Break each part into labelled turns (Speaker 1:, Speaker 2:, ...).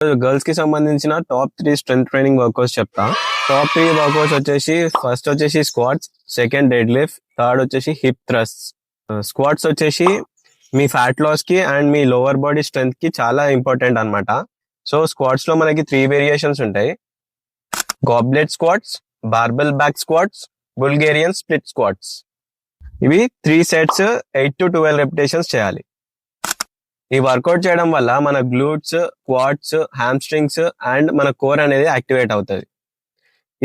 Speaker 1: Girls కి సంబంధించిన top 3 strength training workouts చెప్తా. టాప్ 3 వర్కౌట్స్ వచ్చేసి ఫస్ట్ వచ్చేసి squats, second dead lift, third వచ్చేసి హిప్ థ్రస్ట్. స్క్వాట్స్ వచ్చేసి మీ ఫ్యాట్ లాస్ కి and me lower body strength కి చాలా ఇంపార్టెంట్ అన్నమాట. సో స్క్వాట్స్ లో మనకి 3 వేరియేషన్స్ ఉంటాయి. Goblet squats, barbell back squats, Bulgarian split squats. ఇవి 3 సెట్స్ 8 to 12 రెపిటేషన్స్ చేయాలి. ఈ వర్కౌట్ చేయడం వల్ల మన గ్లూట్స్, క్వాడ్స్, హ్యామ్స్ట్రింగ్స్ అండ్ మన కోర్ అనేది యాక్టివేట్ అవుతుంది.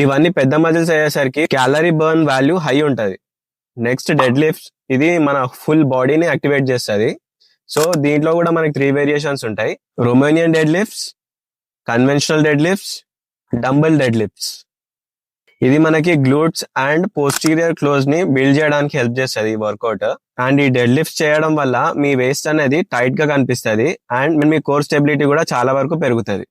Speaker 1: ఇవన్నీ పెద్ద మజిల్స్ అయ్యేసరికి క్యాలరీ బర్న్ వాల్యూ హై ఉంటుంది. నెక్స్ట్ డెడ్ లిఫ్ట్స్, ఇది మన ఫుల్ బాడీని యాక్టివేట్ చేస్తుంది. సో దీంట్లో కూడా మనకి 3 వేరియేషన్స్ ఉంటాయి. Romanian dead lifts, conventional dead lifts, dumbbell dead lifts. ఇది మనకి గ్లూట్స్ అండ్ పోస్టీరియర్ క్లోజ్ ని బిల్డ్ చేయడానికి హెల్ప్ చేస్తుంది ఈ వర్కౌట్. అండ్ ఈ డెడ్ లిఫ్ట్స్ చేయడం వల్ల మీ వేస్ట్ అనేది టైట్ గా కనిపిస్తుంది అండ్ మీ కోర్ స్టెబిలిటీ కూడా చాలా వరకు పెరుగుతుంది.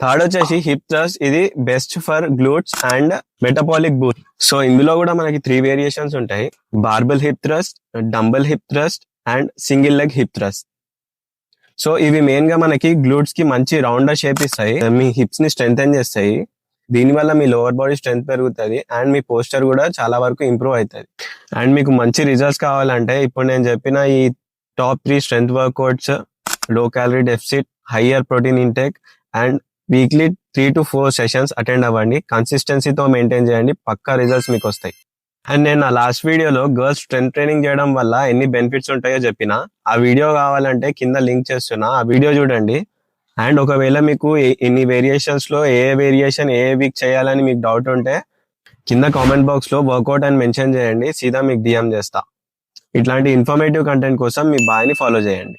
Speaker 1: థర్డ్ వచ్చేసి హిప్ థ్రస్ట్, ఇది best for glutes and metabolic Boost. So ఇందులో కూడా మనకి 3 వేరియేషన్స్ ఉంటాయి. Barbell hip thrust, dumbbell hip thrust and single leg hip thrust. So ఇవి మెయిన్ గా మనకి గ్లూట్స్ కి మంచి రౌండర్ షేప్ ఇస్తాయి, మీ హిప్స్ ని స్ట్రెంగ్తెన్ చేస్తాయి. దీనివల్ల మీ లోవర్ బాడీ స్ట్రెంత్ పెరుగుతుంది అండ్ మీ పోస్చర్ కూడా చాలా వరకు ఇంప్రూవ్ అవుతుంది. అండ్ మీకు మంచి రిజల్ట్స్ కావాలంటే ఇప్పుడు నేను చెప్పిన ఈ top 3 strength workouts, low calorie deficit, higher protein intake and weekly 3 to 4 sessions attend అవ్వండి. కన్సిస్టెన్సీతో మెయింటైన్ చేయండి, పక్కా రిజల్ట్స్ మీకు వస్తాయి. అండ్ నేను నా లాస్ట్ వీడియోలో గర్ల్స్ స్ట్రెంత్ ట్రైనింగ్ చేయడం వల్ల ఎన్ని బెనిఫిట్స్ ఉంటాయో చెప్పిన. ఆ వీడియో కావాలంటే కింద లింక్ చేస్తున్నా, ఆ వీడియో చూడండి. అండ్ ఒకవేళ మీకు ఇన్ని వేరియేషన్స్ లో ఏ వేరియేషన్ ఏ వీక్ చేయాలని మీకు డౌట్ ఉంటే కింద కామెంట్ బాక్స్ లో వర్కౌట్ అని మెన్షన్ చేయండి, సీదా మీకు డిఎం చేస్తా. ఇట్లాంటి ఇన్ఫర్మేటివ్ కంటెంట్ కోసం మీ బాయ్ని ఫాలో చేయండి.